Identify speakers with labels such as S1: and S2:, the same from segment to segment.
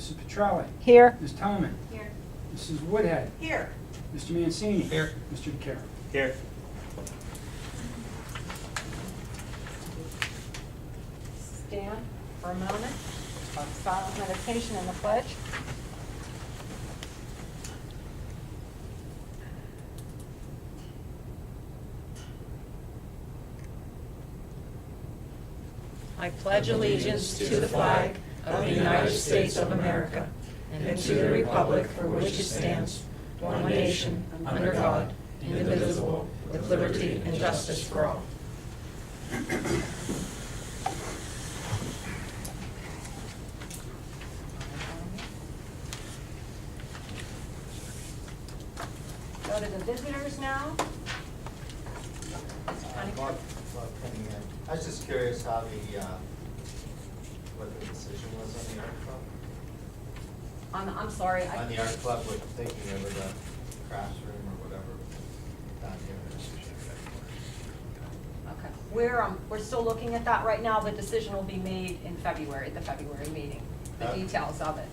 S1: Mrs. Petrelli.
S2: Here.
S1: Ms. Tillman.
S3: Here.
S1: Mrs. Woodhead.
S3: Here.
S1: Mr. Mancini.
S4: Here.
S1: Mr. DeCara.
S4: Here.
S2: Stand for a moment of silent meditation and the pledge. I pledge allegiance to the flag of the United States of America and to the republic for which it stands, one nation, under God, indivisible, with liberty and justice for all. Go to the visitors now.
S5: I was just curious how what the decision was on the art club?
S2: I'm sorry.
S5: On the art club with taking over the crafts room or whatever down here.
S2: Okay, we're still looking at that right now. The decision will be made in February, at the February meeting, the
S5: Okay.
S2: details of it.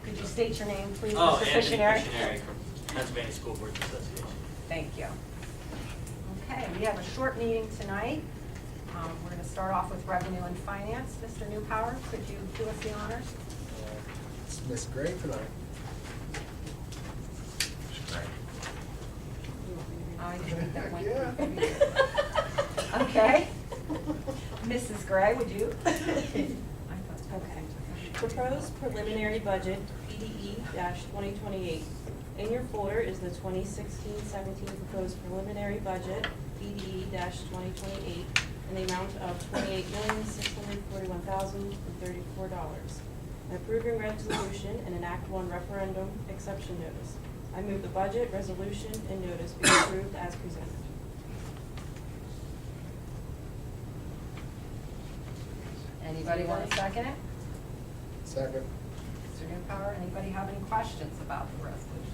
S2: Could you state your name, please,
S4: Oh,
S2: Mr.
S4: Anthony
S2: Fissionary?
S4: Fissionary from Pennsylvania School Boards Association.
S2: Thank you. Okay, we have a short meeting tonight. We're going to start off with revenue and finance. Mr. Newpower, could you do us the honors?
S6: It's Miss Gray tonight.
S2: I think that went.
S6: Yeah.
S2: Okay. Mrs. Gray, would you?
S7: Okay. Proposed preliminary budget, PDE-2028. In your folder is the 2016-17 proposed preliminary budget, PDE-2028, in the amount of $28,641,034. An approving resolution and an Act 1 referendum exception notice. I move the budget, resolution, and notice be approved as presented.
S2: Anybody want to second it?
S6: Second.
S2: Mr. Newpower, anybody have any questions about the resolution?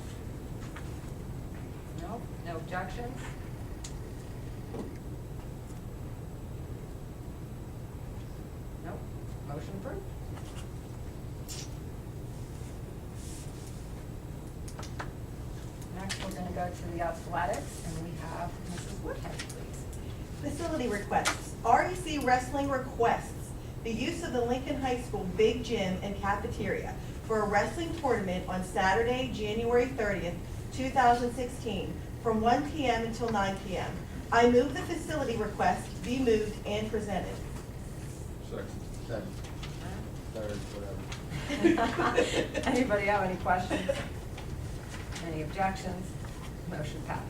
S2: No? No objections? Nope. Motion approved. Next, we're going to go to the athletics, and we have Mrs. Woodhead, please.
S3: Facility requests. REC Wrestling requests the use of the Lincoln High School Big Gym and cafeteria for a wrestling tournament on Saturday, January 30th, 2016, from 1 p.m. until 9 p.m. I move the facility request be moved and presented.
S6: Second. Third, whatever.
S2: Anybody have any questions? Any objections? Motion passed.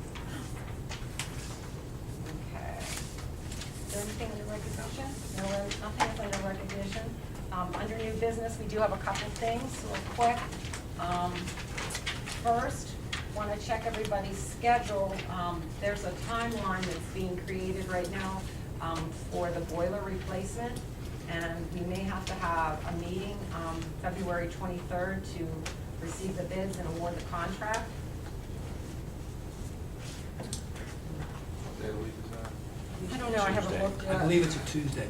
S2: Okay. Is there anything under recognition? No, nothing is under recognition. Under new business, we do have a couple things real quick. First, want to check everybody's schedule. There's a timeline that's being created right now for the boiler replacement, and we may have to have a meeting February 23rd to receive the bids and award the contract.
S5: What day of the week is that?
S2: I don't know, I haven't looked yet.
S1: I believe it's a Tuesday.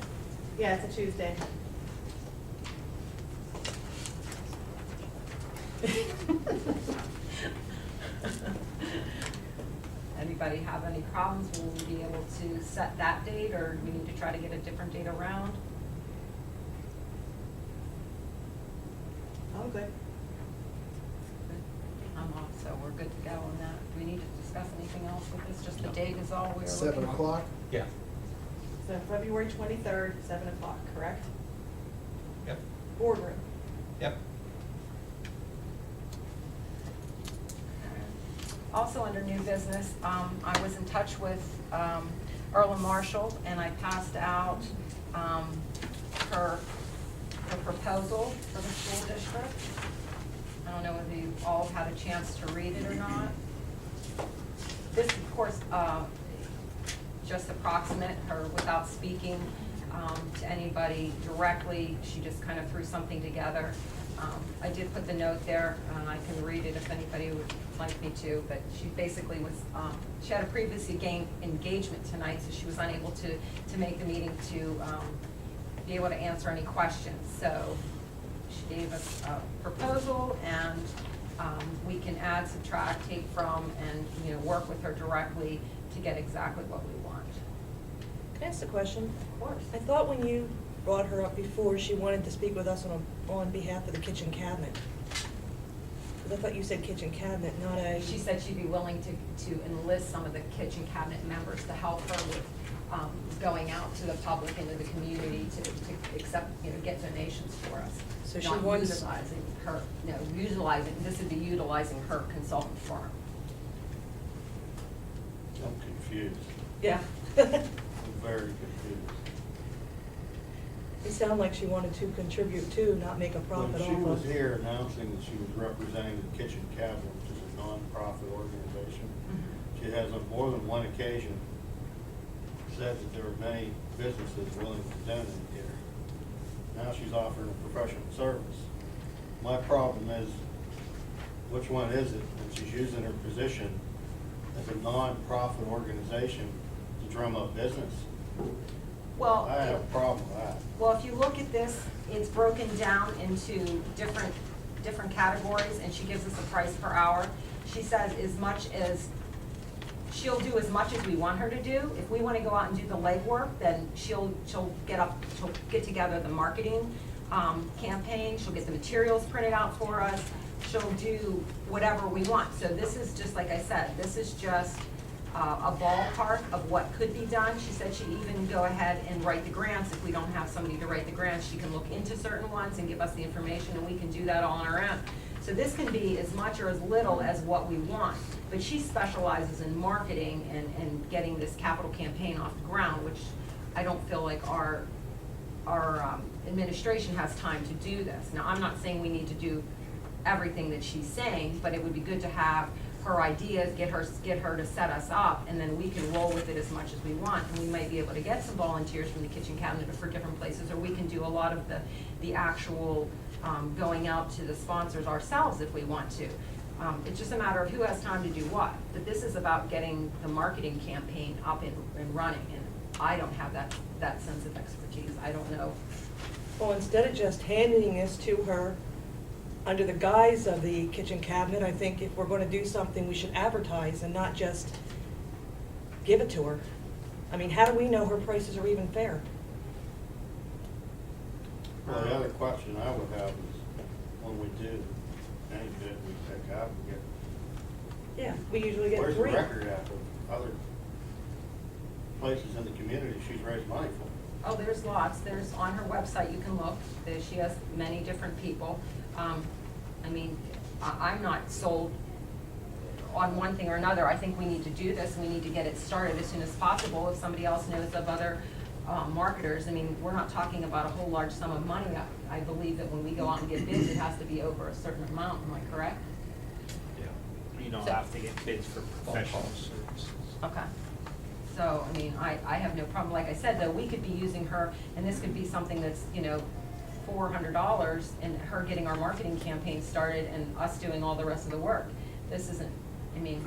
S3: Yeah, it's a Tuesday.
S2: Anybody have any problems? Will we be able to set that date, or do we need to try to get a different date around?
S3: I'm good.
S2: I'm off, so we're good to go on that. Do we need to discuss anything else with this? Just the date is all we're looking
S6: 7
S2: at?
S6: o'clock?
S4: Yeah.
S3: So February 23rd, 7 o'clock, correct?
S4: Yep.
S3: Boardroom.
S4: Yep.
S2: Also under new business, I was in touch with Earl and Marshall, and I passed out her proposal for the school district. I don't know whether you all had a chance to read it or not. This, of course, just approximate her without speaking to anybody directly. She just kind of threw something together. I did put the note there, and I can read it if anybody would like me to, but she basically was, she had a previous engagement tonight, so she was unable to make the meeting to be able to answer any questions. So she gave us a proposal, and we can add, subtract, take from, and, you know, work with her directly to get exactly what we want.
S8: Can I ask a question?
S2: Of course.
S8: I thought when you brought her up before, she wanted to speak with us on behalf of the kitchen cabinet. Because I thought you said kitchen cabinet, not a...
S2: She said she'd be willing to enlist some of the kitchen cabinet members to help her with going out to the public and to the community to accept, you know, get donations for us.
S8: So she
S2: Not
S8: wants-
S2: utilizing her, no, utilizing, this would be utilizing her consultant firm.
S9: I'm confused.
S8: Yeah.
S9: I'm very confused.
S8: It sounded like she wanted to contribute too, not make a profit
S9: When
S8: off
S9: she
S8: of.
S9: was here announcing that she was representing the Kitchen Cabinet, which is a nonprofit organization, she has on more than one occasion said that there are many businesses willing to donate here. Now she's offering a professional service. My problem is, which one is it? And she's using her position as a nonprofit organization to drum up business.
S2: Well,
S9: I have a problem with that.
S2: well, if you look at this, it's broken down into different categories, and she gives us a price per hour. She says she'll do as much as we want her to do. If we want to go out and do the legwork, then she'll get together the marketing campaign, she'll get the materials printed out for us, she'll do whatever we want. So this is just, like I said, this is just a ballpark of what could be done. She said she'd even go ahead and write the grants. If we don't have somebody to write the grants, she can look into certain ones and give us the information, and we can do that all on our own. So this can be as much or as little as what we want, but she specializes in marketing and getting this capital campaign off the ground, which I don't feel like our administration has time to do this. Now, I'm not saying we need to do everything that she's saying, but it would be good to have her ideas, get her to set us up, and then we can roll with it as much as we want. And we might be able to get some volunteers from the kitchen cabinet for different places, or we can do a lot of the actual going out to the sponsors ourselves if we want to. It's just a matter of who has time to do what. But this is about getting the marketing campaign up and running, and I don't have that sense of expertise. I don't know.
S8: Well, instead of just handing this to her under the guise of the kitchen cabinet, I think if we're going to do something, we should advertise and not just give it to her. I mean, how do we know her prices are even fair?
S9: Well, the other question I would have is, when we do any bid we pick up, we get,
S8: Yeah, we usually get
S9: where's the
S8: 3.
S9: record at of other places in the community she's raised money for?
S2: Oh, there's lots. There's, on her website, you can look. She has many different people. I mean, I'm not sold on one thing or another. I think we need to do this, and we need to get it started as soon as possible. If somebody else knows of other marketers, I mean, we're not talking about a whole large sum of money. I believe that when we go out and get bids, it has to be over a certain amount. Am I correct?
S4: Yeah. You don't
S2: So-
S4: have to get bids for professional services.
S2: Okay. So, I mean, I have no problem. Like I said, though, we could be using her, and this could be something that's, you know, $400, and her getting our marketing campaign started and us doing all the rest of the work. This isn't, I mean,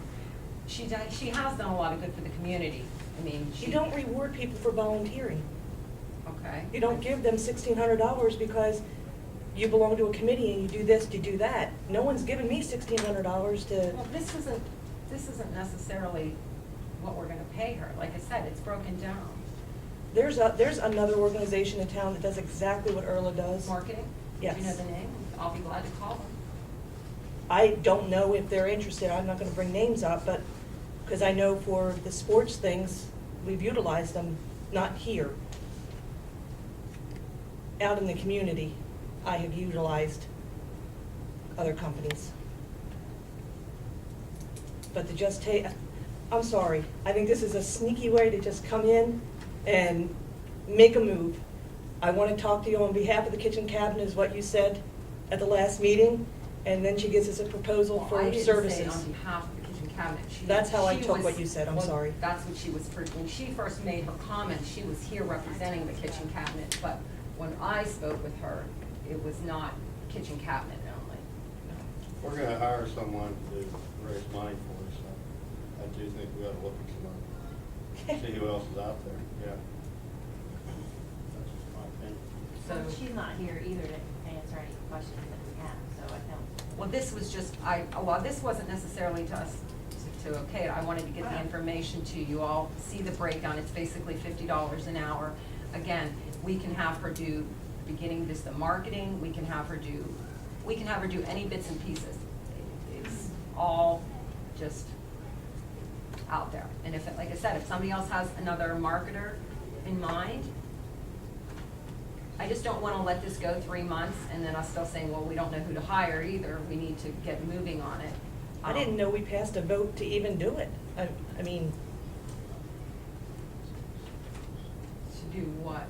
S2: she has done a lot of good for the community. I mean,
S8: You don't reward people for volunteering.
S2: Okay.
S8: You don't give them $1,600 because you belong to a committee and you do this, you do that. No one's given me $1,600 to,
S2: Well, this isn't necessarily what we're gonna pay her. Like I said, it's broken down.
S8: there's another organization in town that does exactly what Erla does.
S2: Marketing?
S8: Yes.
S2: Do you know the name? I'll be glad to call them.
S8: I don't know if they're interested, I'm not gonna bring names up, but, because I know for the sports things, we've utilized them, not here. Out in the community, I have utilized other companies. But to just take, I'm sorry, I think this is a sneaky way to just come in and make a move. I want to talk to you on behalf of the kitchen cabinet, is what you said at the last meeting, and then she gives us a proposal
S2: Well,
S8: for
S2: I didn't
S8: services.
S2: say on behalf of the kitchen cabinet.
S8: That's how I
S2: she
S8: took
S2: was-
S8: what you said, I'm
S2: well,
S8: sorry.
S2: That's what she was, when she first made her comments, she was here representing the kitchen cabinet, but when I spoke with her, it was not kitchen cabinet only.
S9: We're gonna hire someone to raise money for us, so I do think we ought to look at some, see who else is out there, yeah. That's just my opinion.
S2: So
S10: She's not here either to answer any questions that we have, so I don't.
S2: well, this was just, this wasn't necessarily to us to okay it. I wanted to get the information to you all, see the breakdown. It's basically $50 an hour. Again, we can have her do the beginning, just the marketing, we can have her do any bits and pieces. It's all just out there. And if, like I said, if somebody else has another marketer in mind, I just don't wanna let this go 3 months and then us still saying, well, we don't know who to hire either. We need to get moving on it.
S8: I didn't know we passed a vote to even do it. I mean,
S2: To do what?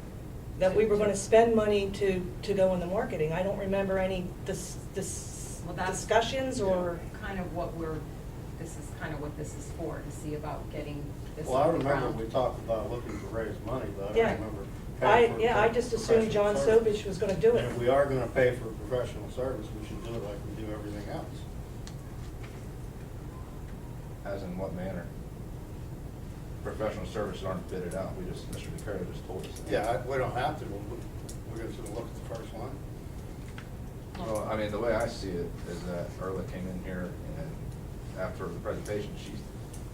S8: that we were gonna spend money to go in the marketing. I don't remember any
S2: Well, that's
S8: discussions or.
S2: Kind of what this is kind of what this is for, to see about getting this
S9: Well, I
S2: on the
S9: remember
S2: ground.
S9: we talked about looking to raise money, but I
S8: Yeah.
S9: don't remember paying for.
S8: I just assumed John
S9: professional service.
S8: Sobich was gonna do
S9: And
S8: it.
S9: if we are gonna pay for professional service, we should do it like we do everything else.
S11: As in what manner? Professional services aren't bidded out, we just, Mr. DeCarlo just told us. that.
S9: Yeah, we don't have to, we're gonna sort of look at the first one.
S11: Well, I mean, the way I see it is that Erla came in here and after the presentation,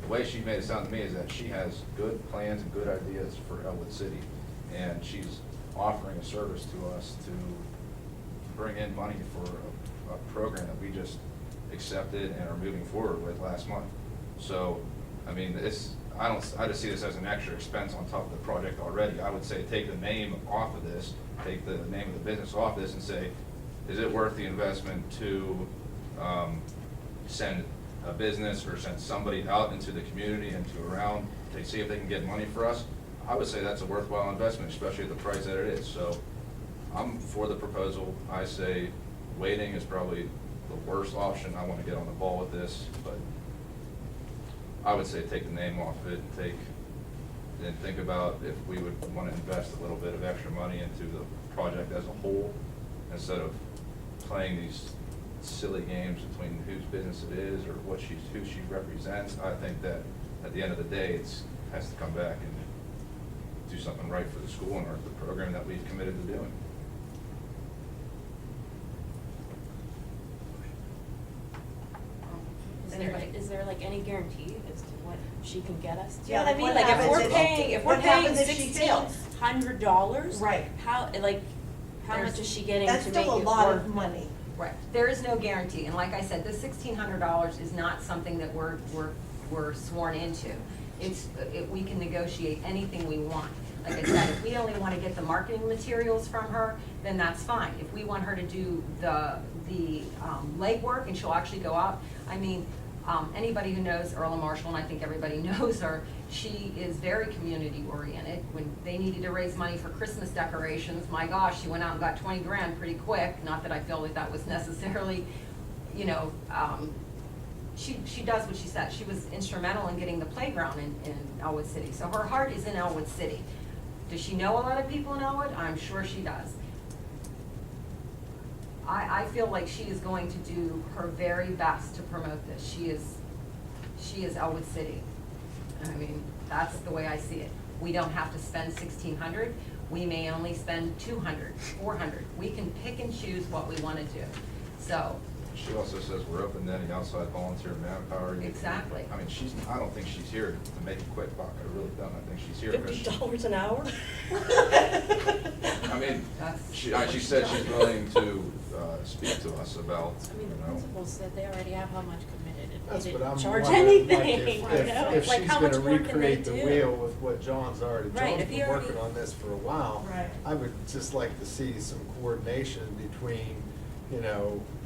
S11: the way she made it sound to me is that she has good plans and good ideas for Ellwood City. And she's offering a service to us to bring in money for a program that we just accepted and are moving forward with last month. So, I mean, I just see this as an extra expense on top of the project already. I would say take the name off of this, take the name of the business off this and say, is it worth the investment to send a business or send somebody out into the community and to around to see if they can get money for us? I would say that's a worthwhile investment, especially at the price that it is. So I'm for the proposal. I say waiting is probably the worst option. I want to get on the ball with this, but I would say take the name off of it and think about if we would want to invest a little bit of extra money into the project as a whole instead of playing these silly games between whose business it is or who she represents. I think that at the end of the day, it has to come back and do something right for the school and or the program that we've committed to doing.
S7: Is there like any guarantee as to what she can get us to?
S3: Yeah, like, what
S7: Like if
S3: happens
S7: we're
S3: if-
S7: paying, if we're
S3: what
S7: paying
S3: happens if she fails?
S7: $1,600?
S3: Right.
S7: How much is she getting to make
S3: That's
S7: it
S3: still a
S7: work?
S3: lot of money.
S2: Right, there is no guarantee, and like I said, the $1,600 is not something that we're sworn into. We can negotiate anything we want. Like I said, if we only want to get the marketing materials from her, then that's fine. If we want her to do the legwork and she'll actually go out, I mean, anybody who knows Earl and Marshall, and I think everybody knows her, she is very community oriented. When they needed to raise money for Christmas decorations, my gosh, she went out and got 20 grand pretty quick. Not that I feel that that was necessarily, she does what she said. She was instrumental in getting the playground in Ellwood City. So her heart is in Ellwood City. Does she know a lot of people in Ellwood? I'm sure she does. I feel like she is going to do her very best to promote this. She is Ellwood City. I mean, that's the way I see it. We don't have to spend $1,600. We may only spend $200, $400. We can pick and choose what we want to do. So,
S11: She also says we're open to any outside volunteer manpower.
S2: exactly.
S11: I mean, I don't think she's here to make a quick buck. I really don't. I think she's here because
S8: $50 an hour?
S11: I mean,
S2: That's-
S11: she said she's willing to speak to us about,
S7: I mean, the principal said they already have how much committed and
S6: That's
S7: they
S6: what I'm
S7: didn't charge
S6: wondering, like,
S7: anything,
S6: if-
S7: you know?
S6: If
S7: Like,
S6: she's
S7: how much
S6: gonna
S7: more can they
S6: recreate the
S7: do?
S6: wheel with what John's already,
S7: Right,
S6: John's
S7: if he
S6: been
S7: already-
S6: working on this for a while.
S3: Right.
S6: I would just like to see some coordination between,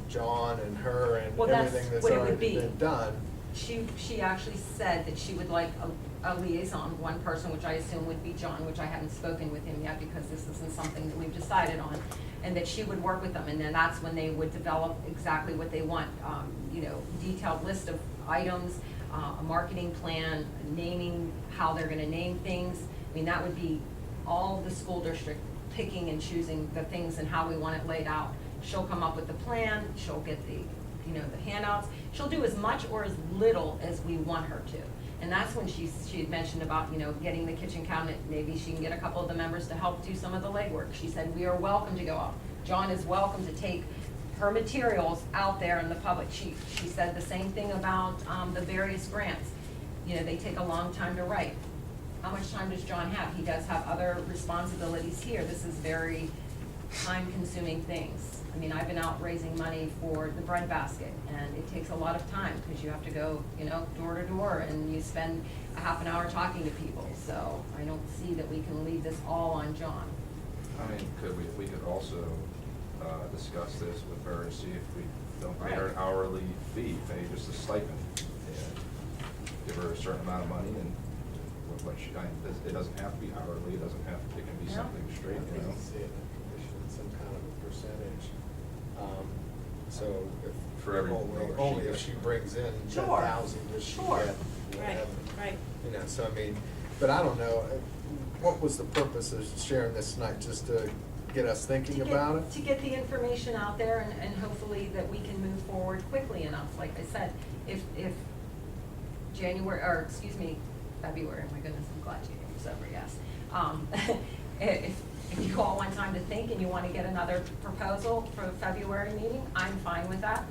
S6: John and her and
S2: Well, that's
S6: everything that's
S2: what it would
S6: already
S2: be.
S6: been done.
S2: She actually said that she would like a liaison, one person, which I assume would be John, which I haven't spoken with him yet because this isn't something that we've decided on, and that she would work with them, and then that's when they would develop exactly what they want, detailed list of items, a marketing plan, naming, how they're gonna name things. I mean, that would be all the school district picking and choosing the things and how we want it laid out. she'll come up with the plan, she'll get the, you know, the handouts. She'll do as much or as little as we want her to. And that's when she had mentioned about, you know, getting the kitchen cabinet, maybe she can get a couple of the members to help do some of the legwork. She said, we are welcome to go out. John is welcome to take her materials out there in the public. She said the same thing about the various grants. You know, they take a long time to write. How much time does John have? He does have other responsibilities here. This is very time-consuming things. I mean, I've been out raising money for the bread basket, and it takes a lot of time, because you have to go, you know, door to door, and you spend a half an hour talking to people. So I don't see that we can leave this all on John.
S11: I mean, we could also discuss this with her and see if we don't pay her an hourly fee, pay just a stipend, and give her a certain amount of money, and what she, it doesn't have to be hourly, it can be
S2: Yeah.
S11: something straight, you know?
S6: See it in the commission, some kind of a percentage. So if.
S11: For every dollar
S6: Only
S11: she
S6: if
S11: gets.
S6: she brings in
S3: Sure.
S6: 10,000, does she
S3: Sure.
S6: get
S7: Right,
S6: whatever.
S7: right.
S6: You know, so I mean, but I don't know, what was the purpose of sharing this tonight, just to get us thinking about it?
S2: To get the information out there, and hopefully that we can move forward quickly enough. Like I said, if January, or excuse me, February, oh my goodness, I'm glad January's over, yes. If you all want time to think and you want to get another proposal for the February meeting, I'm fine with that.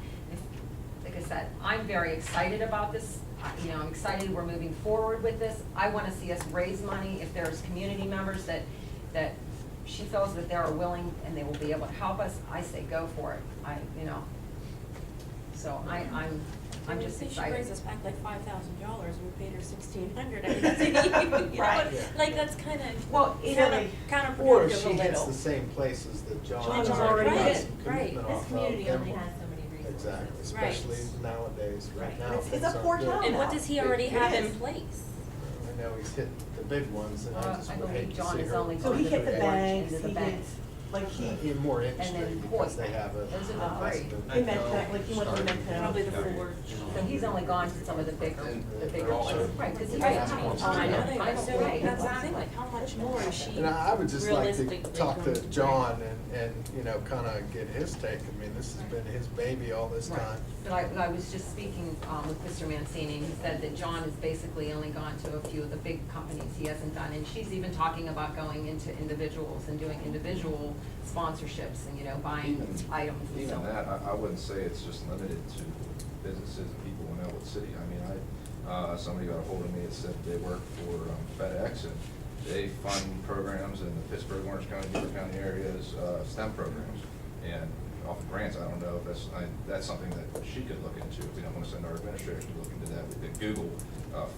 S2: Like I said, I'm very excited about this. You know, I'm excited we're moving forward with this. I want to see us raise money. If there's community members that she feels that they are willing and they will be able to help us, I say go for it. So I'm just
S7: Say
S2: excited.
S7: she brings us back like $5,000, we paid her $1,600. I mean, that's, you know,
S3: Right.
S7: like, that's kind of,
S2: Well,
S7: counterproductive
S6: Or
S7: a
S6: she hits
S7: little.
S6: the same places that John
S2: John's
S6: has
S2: already
S6: got
S2: hit,
S6: some
S7: right.
S6: commitment
S10: This
S6: off of.
S10: community
S6: Them.
S10: only has so many resources.
S6: Exactly,
S7: Right.
S6: especially nowadays, right
S7: Right.
S6: now.
S3: It's
S6: things
S3: a
S6: aren't
S3: poor
S6: good.
S3: town.
S7: And what does he already
S3: It
S7: have in
S3: is.
S7: place?
S6: I know he's hit the big ones, and I just
S2: I
S6: would
S2: believe
S6: hate to
S2: John
S6: see
S2: is
S6: her.
S2: only
S3: So he hit the
S2: Porch
S3: banks,
S2: into the
S3: he
S2: bank.
S3: hit, like he,
S6: In more
S2: And
S6: industry,
S2: then
S6: because they
S2: Hoyt.
S6: have a
S2: Those are the three.
S6: precedent.
S3: he meant that, like he went to Metco.
S7: Probably the Forge.
S2: So he's only gone to some of the bigger
S6: They're also-
S2: ones. Right, because he's
S6: Right.
S2: got more
S6: Oh,
S2: time.
S7: I know they are, so
S2: Right,
S7: that's the thing,
S2: exactly.
S7: like, how much more is she
S6: And I would just like to
S7: realistically
S6: talk to
S7: going to
S6: John and, you know, kind of get his take. I mean, this has been his baby all this
S2: Right.
S6: time.
S2: But I was just speaking with Mr. Mancini, and he said that John has basically only gone to a few of the big companies. He hasn't done, and she's even talking about going into individuals and doing individual sponsorships and, you know, buying items and so on.
S11: Even that, I wouldn't say it's just limited to businesses and people in Ellwood City. I mean, somebody got a hold of me and said they work for FedEx, and they fund programs in the Pittsburgh, Orange County, Beaver County areas, STEM programs. And off of grants, I don't know if that's something that she could look into. We don't want to send our administrators to look into that. We think Google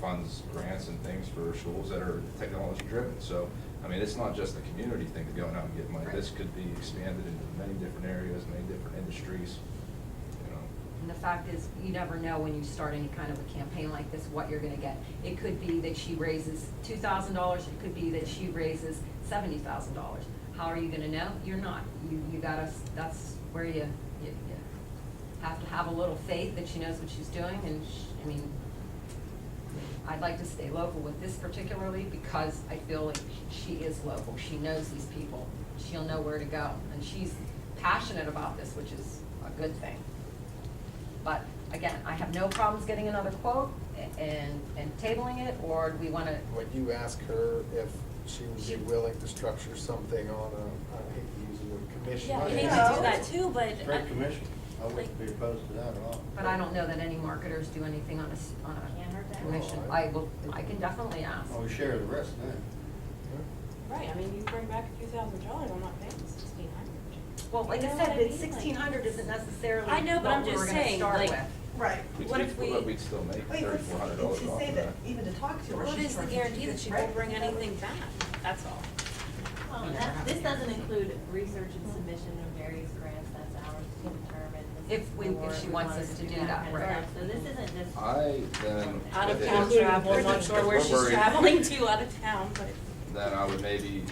S11: funds grants and things for schools that are technology driven. So, I mean, it's not just a community thing to go out and get money. This could be expanded into many different areas, many different industries, you know.
S2: And the fact is, you never know when you start any kind of a campaign like this, what you're gonna get. It could be that she raises $2,000, it could be that she raises $70,000. How are you gonna know? You're not. You gotta, that's where you have to have a little faith that she knows what she's doing, and I mean, I'd like to stay local with this particularly because I feel like she is local. She knows these people. She'll know where to go, and she's passionate about this, which is a good thing. But again, I have no problems getting another quote and tabling it, or do we want to?
S6: Would you ask her if she would be willing to structure something on a, I hate to use the word commission.
S7: Yeah, I
S6: but-
S7: hate
S3: Yeah.
S7: to do that too, but.
S9: Great commission. I wouldn't be opposed to that at all.
S2: But I don't know that any marketers do anything on
S10: Can't hurt
S2: a
S10: to
S2: commission.
S6: Well,
S2: I can definitely ask.
S9: Well, we share the risk then.
S7: Right, I mean, you bring back a few $1,000s, I'm not paying $1,600.
S2: Well, like
S7: You
S2: I
S7: know
S2: said,
S7: what I
S2: the
S7: mean?
S2: 1,600 isn't necessarily
S7: I know, but I'm
S2: what we're
S7: just
S2: gonna
S7: saying,
S2: start
S7: like-
S2: with.
S3: right.
S7: What if we-
S11: We'd still make
S3: I mean, let's-
S11: $3,400
S3: to
S11: off
S3: say
S11: of
S3: that,
S11: that.
S3: even to talk to her.
S7: What
S3: she's
S7: is the
S3: trying to
S7: guarantee
S3: keep
S7: that
S3: it
S7: she
S3: right.
S7: won't bring anything back? That's all.
S10: This doesn't include research and submission of various grants, that's ours to determine. This
S2: If
S10: is
S2: we-
S10: the
S2: if
S10: award,
S2: she
S10: we
S2: wants
S10: want
S2: us
S10: to
S2: to
S10: do
S2: do
S10: that
S2: that,
S10: kind of
S2: right.
S10: stuff. So this isn't just.
S11: I then.
S7: Out of
S11: if
S7: town
S11: it's-
S7: travel, I'm not
S11: if
S7: sure where
S11: we're
S7: she's
S11: worried-
S7: traveling to out of town, but.
S11: Then I would maybe,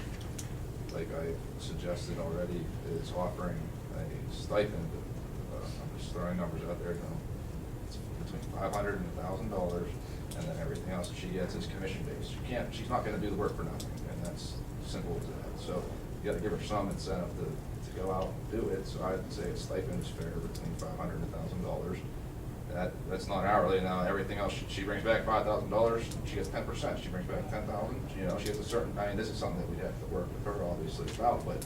S11: like I suggested already, is offering a stipend. I'm just throwing numbers out there, you know, it's between $500 and $1,000, and then everything else that she gets is commission based. She's not gonna do the work for nothing, and that's simple as that. So you gotta give her some incentive to go out and do it, so I'd say a stipend is fair between $500 and $1,000. That's not hourly. Now, everything else, she brings back $5,000, she gets 10%, she brings back 10,000, you know, she gets a certain, I mean, this is something that we'd have to work with her, obviously, about, but,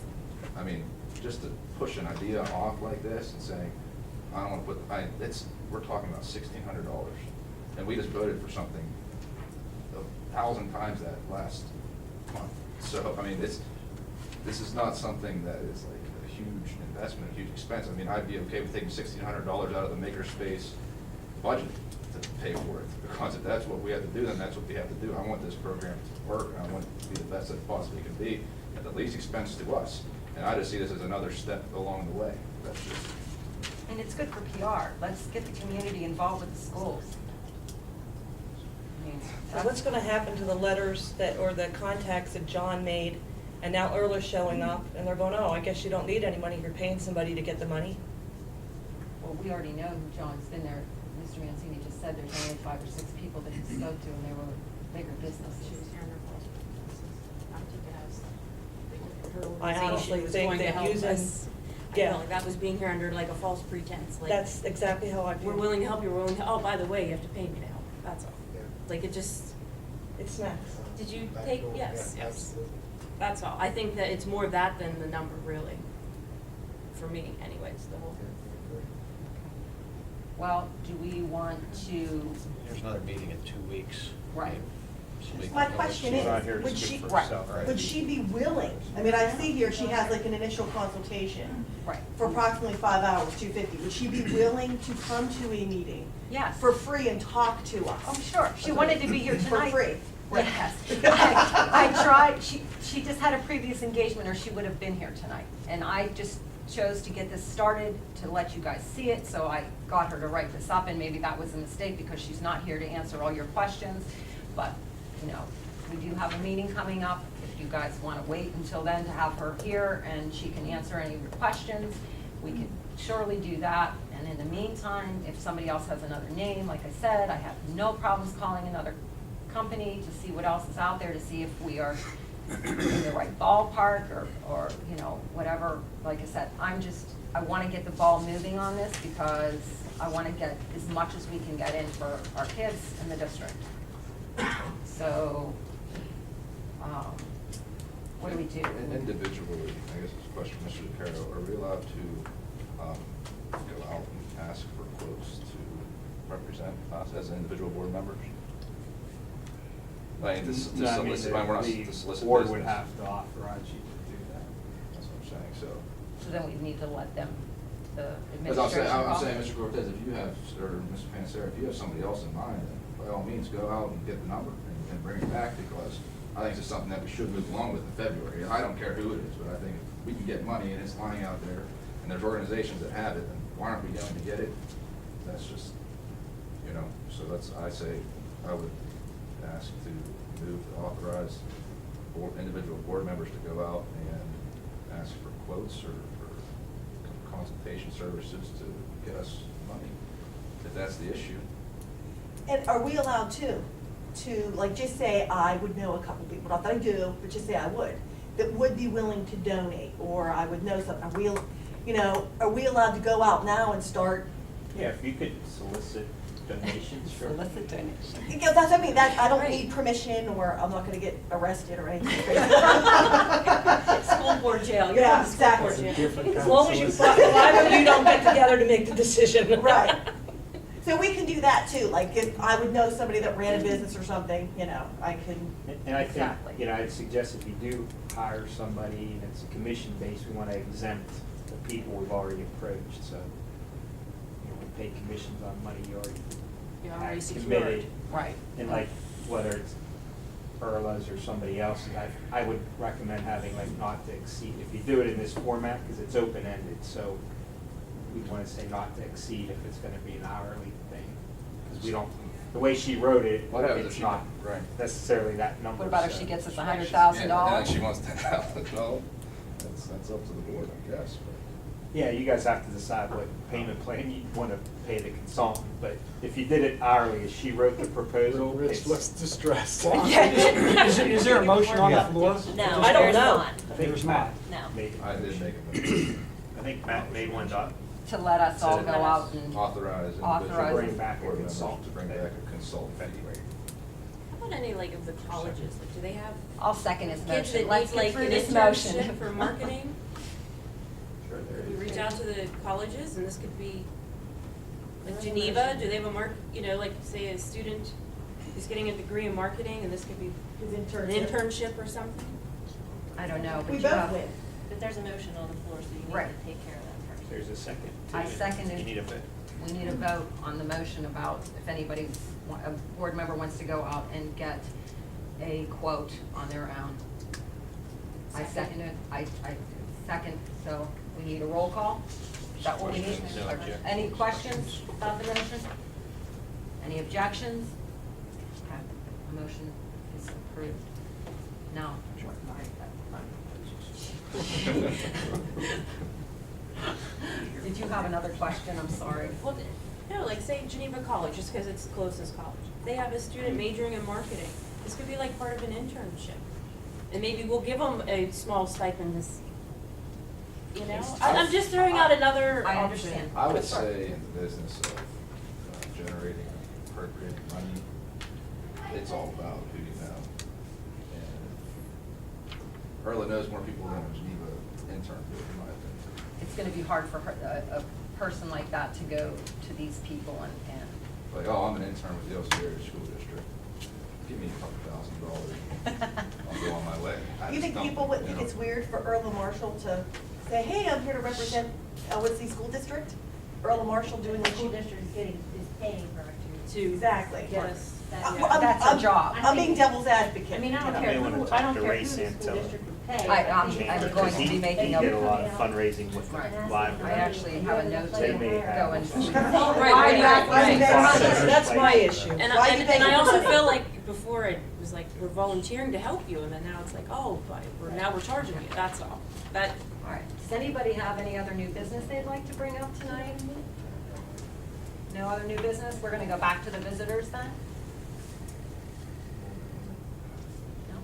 S11: I mean, just to push an idea off like this and saying, I don't wanna put, we're talking about $1,600, and we just voted for something 1,000 times that last month. So, I mean, this is not something that is like a huge investment, a huge expense. I mean, I'd be okay with taking $1,600 out of the makerspace budget to pay for it, because if that's what we have to do, then that's what we have to do. I want this program to work, and I want it to be the best that it possibly can be, at the least expense to us. And I just see this as another step along the way. That's just.
S2: And it's good for PR. Let's get the community involved with the schools. I mean,
S8: So what's gonna happen to the letters that, or the contacts that John made, and now Earl's showing up, and they're going, oh, I guess you don't need any money, you're paying somebody to get the money?
S2: Well, we already know who John's been there. Mr. Mancini just said there's only 5 or 6 people that he spoke to, and they were bigger
S7: She
S2: businesses.
S7: was here under false pretenses. I take it as her
S8: I
S7: organization
S8: honestly
S7: was
S8: think
S7: going to
S8: that
S7: help
S8: using-
S7: us. I
S8: yeah.
S7: feel like that was being here under like a false pretense, like.
S8: That's exactly how I feel.
S7: We're willing to help you, we're willing to, oh, by the way, you have to pay me to help, that's all.
S6: Yeah.
S7: Like, it just,
S8: It smacks.
S7: did you
S6: Back
S7: take,
S6: door,
S7: yes,
S6: yeah,
S7: yes.
S6: absolutely.
S7: That's all. I think that it's more that than the number, really. For me, anyways, the whole.
S2: Well, do we want to,
S4: There's another meeting in 2 weeks.
S2: right,
S4: So we
S3: My
S4: can-
S3: question
S4: she's not
S3: is,
S4: here to
S3: would
S4: speak
S3: she,
S4: for
S2: right,
S4: herself, right?
S3: would she be willing? I mean, I see here she has like an initial consultation
S2: right.
S3: for approximately 5 hours, $250. Would she be willing to come to a meeting
S2: Yes.
S3: for free and talk to us?
S2: Oh, sure. She wanted to be here
S3: For
S2: tonight.
S3: free.
S2: Yes. I tried, she just had a previous engagement, or she would have been here tonight. And I just chose to get this started, to let you guys see it, so I got her to write this up, and maybe that was a mistake because she's not here to answer all your questions. But, you know, we do have a meeting coming up. If you guys want to wait until then to have her here and she can answer any of your questions, we can surely do that. And in the meantime, if somebody else has another name, like I said, I have no problems calling another company to see what else is out there, to see if we are in the right ballpark, or, you know, whatever. Like I said, I want to get the ball moving on this, because I want to get as much as we can get in for our kids in the district. So, what do we do?
S11: And individually, I guess it's a question, Mr. DeCaro, are we allowed to go out and ask for quotes to represent us as individual board members? I mean, this
S4: No, I mean,
S11: solicit, we're not
S4: the
S11: to solicit
S4: board would
S11: business.
S4: have to authorize you to do that.
S11: That's what I'm saying, so.
S2: So then we need to let them, the
S11: As I'm saying,
S2: administration.
S11: Mr. Cortez, if you have, or Mr. Panzera, if you have somebody else in mind, then by all means, go out and get the number and bring it back, because I think it's something that we should move along with in February. I don't care who it is, but I think if we can get money and it's lying out there, and there's organizations that have it, then why aren't we going to get it? That's just, you know, so I say, I would ask to move to authorize individual board members to go out and ask for quotes or for consultation services to get us money, if that's the issue.
S3: And are we allowed to like, just say I would know a couple people, not that I do, but just say I would, that would be willing to donate, or I would know something. Are we, you know, are we allowed to go out now and start?
S4: Yeah, if you could solicit donations, sure.
S2: Solicit donations.
S3: Yeah, that's, I mean, that, I don't
S2: Right.
S3: need permission, or I'm not gonna get arrested or anything crazy.
S7: School board jail, you're
S3: Yeah,
S7: on the school board
S3: exactly.
S7: jail.
S4: Different
S8: As
S4: kind
S8: long
S4: of
S8: as you,
S4: solicitation.
S8: why you don't get together to make the decision.
S3: Right. So we can do that too, like if I would know somebody that ran a business or something, you know, I can,
S4: And I think,
S2: Exactly.
S4: you know, I'd suggest if you do hire somebody and it's commission based, we want to exempt the people we've already approached, so, you know, we pay commissions on money you already
S7: You're already
S4: had
S7: secured.
S4: committed.
S2: Right.
S4: And like, whether it's Perla's or somebody else's, I would recommend having like not to exceed, if you do it in this format, because it's open-ended, so we want to say not to exceed if it's going to be an hourly thing, because we don't, the way she wrote it,
S11: What happens if
S4: it's
S11: she-
S4: not
S11: right.
S4: necessarily that number.
S2: What about if
S4: so-
S2: she gets us
S11: Yeah,
S2: $100,000?
S11: and then she wants $10,000, well, that's up to the board, I guess, but.
S4: Yeah, you guys have to decide what payment plan you want to pay the consultant, but if you did it hourly, as she wrote the proposal,
S6: Rich
S4: it's.
S6: looks distressed.
S1: Is there a motion on the floor?
S10: No,
S8: I don't
S10: there's
S8: know.
S10: not.
S4: I think
S1: There's not.
S10: No.
S11: I did make a motion.
S4: I think Matt made one, Doc.
S2: To let us all go out and.
S11: Authorize
S2: Authorize.
S11: individual
S4: Bring back a
S11: board members
S4: consultant.
S11: to bring back a consultant.
S4: February.
S7: How about any like of the colleges, like do they have
S2: I'll second his
S7: kids
S2: motion.
S7: that
S2: Let's
S7: need
S2: get
S7: like
S2: through
S7: an
S2: this
S7: internship
S2: motion.
S7: for marketing?
S11: Sure, there
S7: We
S11: is.
S7: reach out to the colleges, and this could be, like Geneva, do they have a like, say a student is getting a degree in marketing, and this could be
S8: His
S7: an
S8: internship.
S7: internship or something?
S2: I don't know, but
S3: We
S2: you
S3: both
S2: have.
S3: win.
S10: But there's a motion on the floor, so you need
S2: Right.
S10: to take care of that first.
S4: There's a second.
S2: I seconded.
S4: You need a vote.
S2: We need a vote on the motion about if anybody, a board member wants to go out and get a quote on their own. I seconded, I second, so we need a roll call? Is that what we need?
S4: No objections.
S2: Any questions about the motion? Any objections? Okay, the motion is approved. Now. Did you have another question? I'm sorry.
S7: Well, no, like say Geneva College, just because it's the closest college. They have a student majoring in marketing. This could be like part of an internship. And maybe we'll give them a small stipend to see. You know, I'm just throwing out another
S2: I
S7: option.
S2: understand.
S11: I would say in the business of generating appropriate money, it's all about who you know. And Erla knows more people than a Geneva intern would, in my opinion.
S2: It's gonna be hard for her, a person like that to go to these people and
S11: Like, oh, I'm an intern with the Ellwood School District. Give me a couple $1,000. I'll go on my way. I
S3: You
S11: just
S3: think
S11: don't,
S3: people would
S11: you
S3: think
S11: know.
S3: it's weird for Earl Marshall to say, hey, I'm here to represent Ellwood School District? Earl Marshall doing
S10: The
S3: the
S10: school district is paying for it
S7: To
S3: Exactly.
S7: get us.
S2: That's a job.
S3: I'm being devil's advocate.
S10: I mean, I
S3: you
S10: don't
S3: know.
S10: care
S4: may wanna
S10: who,
S4: talk
S10: I don't
S4: to
S10: care
S4: Ray
S10: who the school
S4: Santillo.
S10: district would pay.
S2: I'm
S4: Chamber,
S2: going
S4: because
S2: to be
S4: he
S2: making
S4: did a
S2: a,
S4: lot of fundraising with the
S2: Right. I
S4: library.
S2: actually have a note
S4: They may
S2: to
S4: have-
S2: go and.
S7: Right,
S3: right.
S8: That's my issue.
S7: And
S3: Why
S7: I,
S3: you
S7: and I also
S3: paying?
S7: feel like before it was like, we're volunteering to help you, and then now it's like, oh, but now we're charging you, that's all. That,
S2: All right, does anybody have any other new business they'd like to bring up tonight? No other new business? We're gonna go back to the visitors then? No?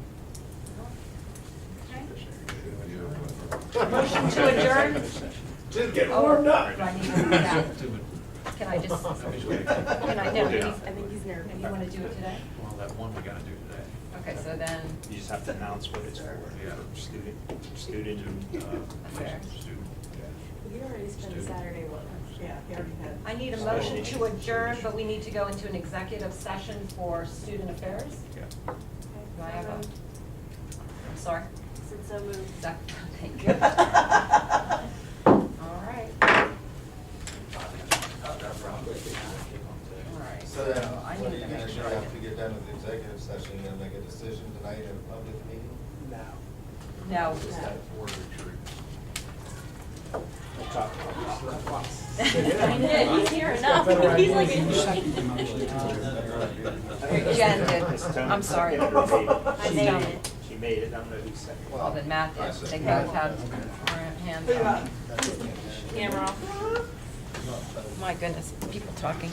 S2: Okay.
S8: Motion to adjourn?
S6: Just get
S2: Oh,
S6: warmed up.
S2: do I need to do that? Can I just, can I, no,
S7: I think he's nervous.
S2: you wanna do it today?
S12: Well, that one we gotta do today.
S2: Okay, so then,
S4: You just have to announce what it's for,
S12: Yeah.
S4: student and,
S2: Fair.
S12: Student.
S7: We already spent Saturday with us.
S8: Yeah, he already had.
S2: I need a motion to adjourn, but we need to go into an executive session for student affairs.
S4: yeah.
S2: Do I have a, I'm sorry?
S10: Said so moved.
S2: Thank you. All right. All right.
S5: So then,
S2: I
S5: what are
S2: need
S5: you
S2: to
S5: gonna
S2: make
S5: do
S2: sure I
S5: after we
S2: get.
S5: get done with the executive session? You gonna make a decision tonight in a public meeting?
S2: No.
S12: Is that for retreat?
S4: We'll talk about this.
S7: Yeah, he's here enough, he's like.
S2: Jen did. I'm sorry.
S4: I
S2: made it.
S4: She made it, I don't know who seconded it.
S2: Well, then Matt
S11: I
S2: did.
S11: said-
S2: They both had hands up.
S7: Camera off.
S2: My goodness, people talking.